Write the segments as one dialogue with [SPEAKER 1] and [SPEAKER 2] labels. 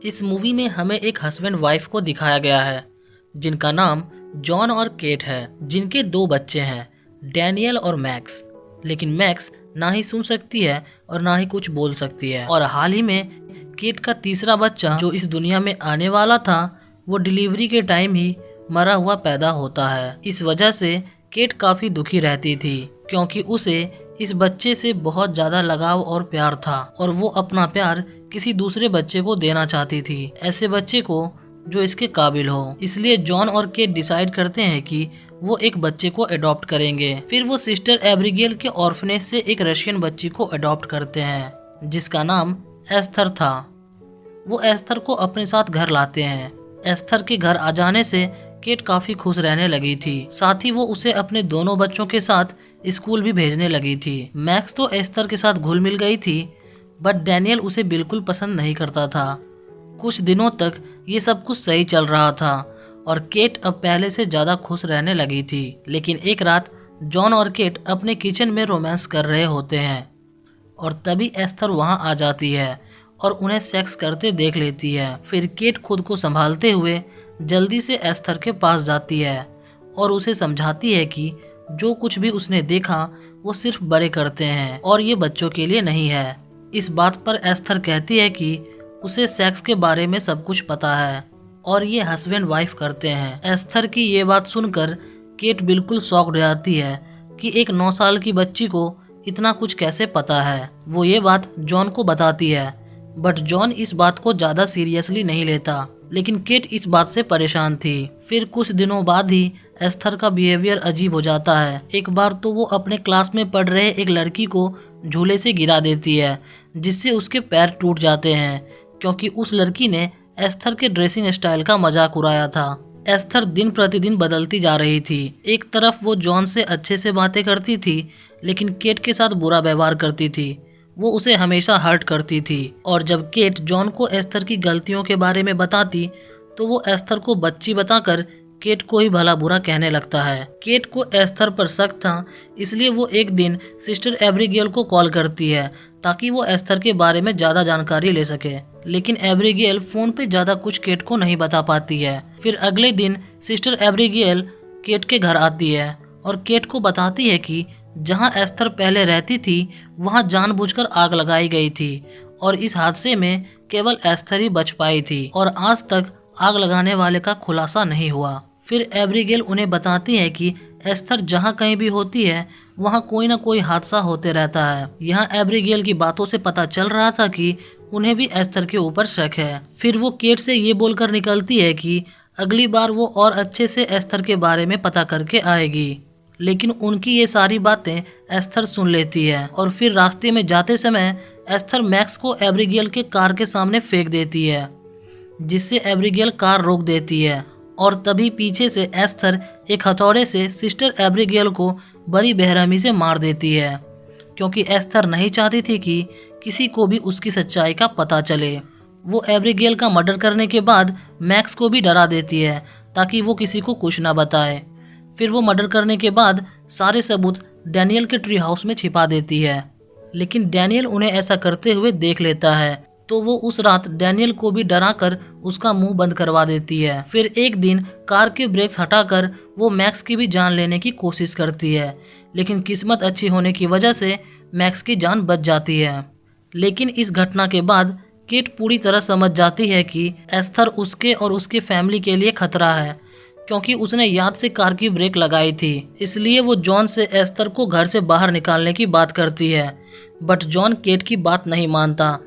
[SPEAKER 1] इस मूवी में हमें एक हस्बैंड वाइफ को दिखाया गया है जिनका नाम जॉन और केट है, जिनके दो बच्चे हैं, डैनियल और मैक्स। लेकिन मैक्स ना ही सुन सकती है और ना ही कुछ बोल सकती है। और हाल ही में केट का तीसरा बच्चा जो इस दुनिया में आने वाला था वो डिलीवरी के टाइम ही मरा हुआ पैदा होता है। इस वजह से केट काफी दुखी रहती थी क्योंकि उसे इस बच्चे से बहुत ज्यादा लगाव और प्यार था और वो अपना प्यार किसी दूसरे बच्चे को देना चाहती थी, ऐसे बच्चे को जो इसके काबिल हो। इसलिए जॉन और केट डिसाइड करते हैं कि वो एक बच्चे को अडॉप्ट करेंगे। फिर वो सिस्टर एब्रिगेल के ऑर्फनेज से एक रशियन बच्ची को अडॉप्ट करते हैं जिसका नाम एस्थर था। वो एस्थर को अपने साथ घर लाते हैं। एस्थर के घर आ जाने से केट काफी खुश रहने लगी थी, साथ ही वो उसे अपने दोनों बच्चों के साथ स्कूल भी भेजने लगी थी। मैक्स तो एस्थर के साथ घुल मिल गई थी, बट डैनियल उसे बिल्कुल पसंद नहीं करता था। कुछ दिनों तक ये सब कुछ सही चल रहा था और केट अब पहले से ज्यादा खुश रहने लगी थी। लेकिन एक रात जॉन और केट अपने किचन में रोमांस कर रहे होते हैं और तभी एस्थर वहां आ जाती है और उन्हें सेक्स करते देख लेती है। फिर केट खुद को संभालते हुए जल्दी से एस्थर के पास जाती है और उसे समझाती है कि जो कुछ भी उसने देखा वो सिर्फ बड़े करते हैं और ये बच्चों के लिए नहीं है। इस बात पर एस्थर कहती है कि उसे सेक्स के बारे में सब कुछ पता है और ये हस्बैंड वाइफ करते हैं। एस्थर की ये बात सुनकर केट बिल्कुल शॉक्ड हो जाती है कि एक 9 साल की बच्ची को इतना कुछ कैसे पता है। वो ये बात जॉन को बताती है, बट जॉन इस बात को ज्यादा सीरियसली नहीं लेता। लेकिन केट इस बात से परेशान थी। फिर कुछ दिनों बाद ही एस्थर का बिहेवियर अजीब हो जाता है। एक बार तो वो अपने क्लास में पढ़ रहे एक लड़की को झूले से गिरा देती है जिससे उसके पैर टूट जाते हैं क्योंकि उस लड़की ने एस्थर के ड्रेसिंग स्टाइल का मजाक उड़ाया था। एस्थर दिन प्रतिदिन बदलती जा रही थी। एक तरफ वो जॉन से अच्छे से बातें करती थी लेकिन केट के साथ बुरा व्यवहार करती थी। वो उसे हमेशा हर्ट करती थी और जब केट जॉन को एस्थर की गलतियों के बारे में बताती तो वो एस्थर को बच्ची बताकर केट को ही भला बुरा कहने लगता है। केट को एस्थर पर शक था, इसलिए वो एक दिन सिस्टर एब्रिगेल को कॉल करती है ताकि वो एस्थर के बारे में ज्यादा जानकारी ले सके। लेकिन एब्रिगेल फोन पे ज्यादा कुछ केट को नहीं बता पाती है। फिर अगले दिन सिस्टर एब्रिगेल केट के घर आती है और केट को बताती है कि जहां एस्थर पहले रहती थी वहां जानबूझकर आग लगाई गई थी और इस हादसे में केवल एस्थर ही बच पाई थी और आज तक आग लगाने वाले का खुलासा नहीं हुआ। फिर एब्रिगेल उन्हें बताती है कि एस्थर जहां कहीं भी होती है वहां कोई ना कोई हादसा होते रहता है। यहाँ एब्रिगेल की बातों से पता चल रहा था कि उन्हें भी एस्थर के ऊपर शक है। फिर वो केट से ये बोलकर निकलती है कि अगली बार वो और अच्छे से एस्थर के बारे में पता करके आएगी। लेकिन उनकी ये सारी बातें एस्थर सुन लेती है और फिर रास्ते में जाते समय एस्थर मैक्स को एब्रिगेल के कार के सामने फेंक देती है जिससे एब्रिगेल कार रोक देती है और तभी पीछे से एस्थर एक हथौड़े से सिस्टर एब्रिगेल को बड़ी बेरहमी से मार देती है क्योंकि एस्थर नहीं चाहती थी कि किसी को भी उसकी सच्चाई का पता चले। वो एब्रिगेल का मर्डर करने के बाद मैक्स को भी डरा देती है ताकि वो किसी को कुछ ना बताए। फिर वो मर्डर करने के बाद सारे सबूत डैनियल के ट्री हाउस में छिपा देती है, लेकिन डैनियल उन्हें ऐसा करते हुए देख लेता है तो वो उस रात डैनियल को भी डराकर उसका मुंह बंद करवा देती है। फिर एक दिन कार के ब्रेक्स हटाकर वो मैक्स की भी जान लेने की कोशिश करती है, लेकिन किस्मत अच्छी होने की वजह से मैक्स की जान बच जाती है। लेकिन इस घटना के बाद केट पूरी तरह समझ जाती है कि एस्थर उसके और उसके फैमिली के लिए खतरा है क्योंकि उसने याद से कार की ब्रेक लगाई थी। इसलिए वो जॉन से एस्थर को घर से बाहर निकालने की बात करती है, बट जॉन केट की बात नहीं मानता,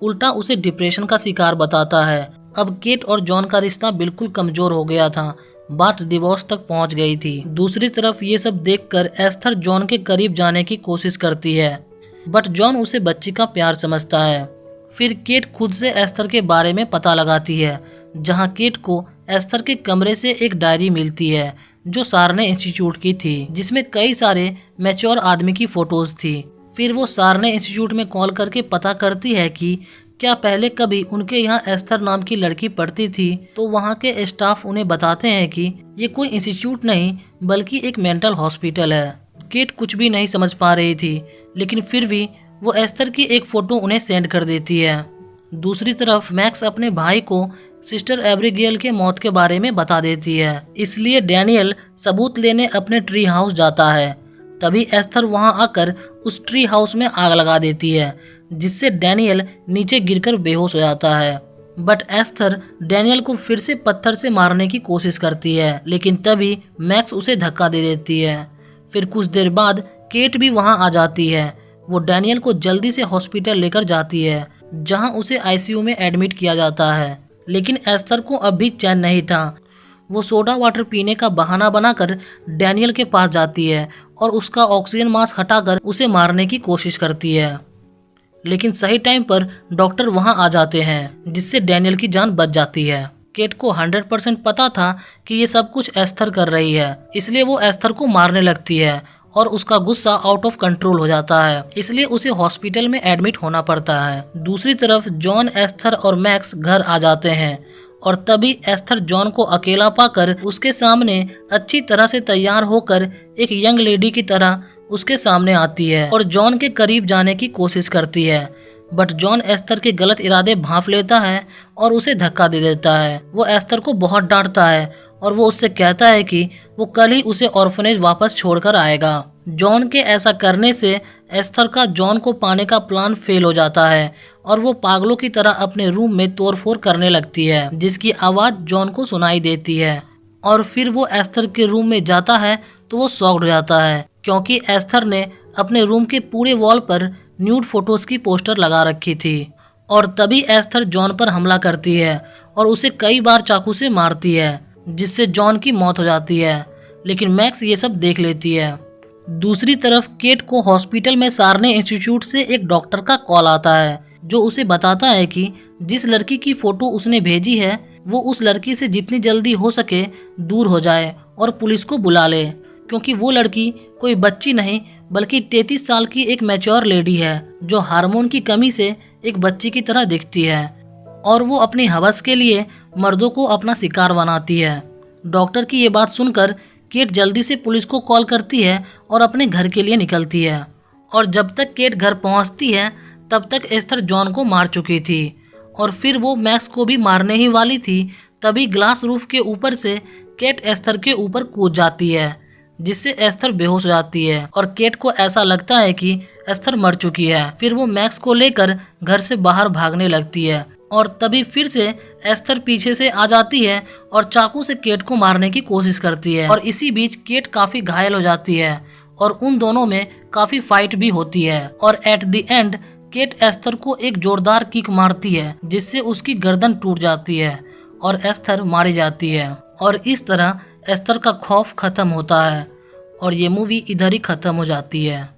[SPEAKER 1] उल्टा उसे डिप्रेशन का शिकार बताता है। अब केट और जॉन का रिश्ता बिल्कुल कमजोर हो गया था, बात डिवोर्स तक पहुंच गई थी। दूसरी तरफ ये सब देखकर एस्थर जॉन के करीब जाने की कोशिश करती है, बट जॉन उसे बच्ची का प्यार समझता है। फिर केट खुद से एस्थर के बारे में पता लगाती है, जहां केट को एस्थर के कमरे से एक डायरी मिलती है जो सारने इंस्टीट्यूट की थी जिसमें कई सारे मैच्योर आदमी की फोटोज थी। फिर वो सारने इंस्टीट्यूट में कॉल करके पता करती है कि क्या पहले कभी उनके यहाँ एस्थर नाम की लड़की पढ़ती थी, तो वहाँ के स्टाफ उन्हें बताते हैं कि ये कोई इंस्टीट्यूट नहीं बल्कि एक मेंटल हॉस्पिटल है। केट कुछ भी नहीं समझ पा रही थी, लेकिन फिर भी वो एस्थर की एक फ़ोटो उन्हें सेंड कर देती है। दूसरी तरफ मैक्स अपने भाई को सिस्टर एब्रिगेल के मौत के बारे में बता देती है, इसलिए डैनियल सबूत लेने अपने ट्री हाउस जाता है। तभी एस्थर वहां आकर उस ट्री हाउस में आग लगा देती है, जिससे डैनियल नीचे गिरकर बेहोश हो जाता है। बट एस्थर डैनियल को फिर से पत्थर से मारने की कोशिश करती है, लेकिन तभी मैक्स उसे धक्का दे देती है। फिर कुछ देर बाद केट भी वहां आ जाती है। वो डैनियल को जल्दी से हॉस्पिटल लेकर जाती है, जहां उसे आईसीयू में एडमिट किया जाता है। लेकिन एस्थर को अब भी चैन नहीं था। वो सोडा वाटर पीने का बहाना बनाकर डैनियल के पास जाती है और उसका ऑक्सीजन मास्क हटाकर उसे मारने की कोशिश करती है। लेकिन सही टाइम पर डॉक्टर वहां आ जाते हैं, जिससे डैनियल की जान बच जाती है। केट को 100% पता था कि ये सब कुछ एस्थर कर रही है, इसलिए वो एस्थर को मारने लगती है और उसका गुस्सा आउट ऑफ कंट्रोल हो जाता है, इसलिए उसे हॉस्पिटल में एडमिट होना पड़ता है। दूसरी तरफ जॉन, एस्थर और मैक्स घर आ जाते हैं और तभी एस्थर जॉन को अकेला पाकर उसके सामने अच्छी तरह से तैयार होकर एक यंग लेडी की तरह उसके सामने आती है और जॉन के करीब जाने की कोशिश करती है। बट जॉन एस्थर के गलत इरादे भांप लेता है और उसे धक्का दे देता है। वो एस्थर को बहुत डांटता है और वो उससे कहता है कि वो कल ही उसे ऑर्फनेज वापस छोड़कर आएगा। जॉन के ऐसा करने से एस्थर का जॉन को पाने का प्लान फेल हो जाता है और वो पागलों की तरह अपने रूम में तोड़फोड़ करने लगती है, जिसकी आवाज़ जॉन को सुनाई देती है। और फिर वो एस्थर के रूम में जाता है तो वो शॉक्ड हो जाता है, क्योंकि एस्थर ने अपने रूम के पूरे वॉल पर न्यूड फोटोज की पोस्टर लगा रखी थी। और तभी एस्थर जॉन पर हमला करती है और उसे कई बार चाकू से मारती है, जिससे जॉन की मौत हो जाती है। लेकिन मैक्स ये सब देख लेती है। दूसरी तरफ केट को हॉस्पिटल में सारने इंस्टीट्यूट से एक डॉक्टर का कॉल आता है, जो उसे बताता है कि जिस लड़की की फोटो उसने भेजी है वो उस लड़की से जितनी जल्दी हो सके दूर हो जाए और पुलिस को बुला ले, क्योंकि वो लड़की कोई बच्ची नहीं बल्कि 33 साल की एक मैच्योर लेडी है, जो हार्मोन की कमी से एक बच्ची की तरह दिखती है और वो अपनी हवस के लिए मर्दों को अपना शिकार बनाती है। डॉक्टर की ये बात सुनकर केट जल्दी से पुलिस को कॉल करती है और अपने घर के लिए निकलती है। और जब तक केट घर पहुंचती है तब तक एस्थर जॉन को मार चुकी थी और फिर वो मैक्स को भी मारने ही वाली थी। तभी ग्लास रूफ के ऊपर से केट एस्थर के ऊपर कूद जाती है, जिससे एस्थर बेहोश हो जाती है और केट को ऐसा लगता है कि एस्थर मर चुकी है। फिर वो मैक्स को लेकर घर से बाहर भागने लगती है और तभी फिर से एस्थर पीछे से आ जाती है और चाकू से केट को मारने की कोशिश करती है। और इसी बीच केट काफी घायल हो जाती है और उन दोनों में काफी फाइट भी होती है। और एट द एंड केट एस्थर को एक जोरदार किक मारती है, जिससे उसकी गर्दन टूट जाती है और एस्थर मारी जाती है। और इस तरह एस्थर का खौफ खत्म होता है और ये मूवी इधर ही खत्म हो जाती है।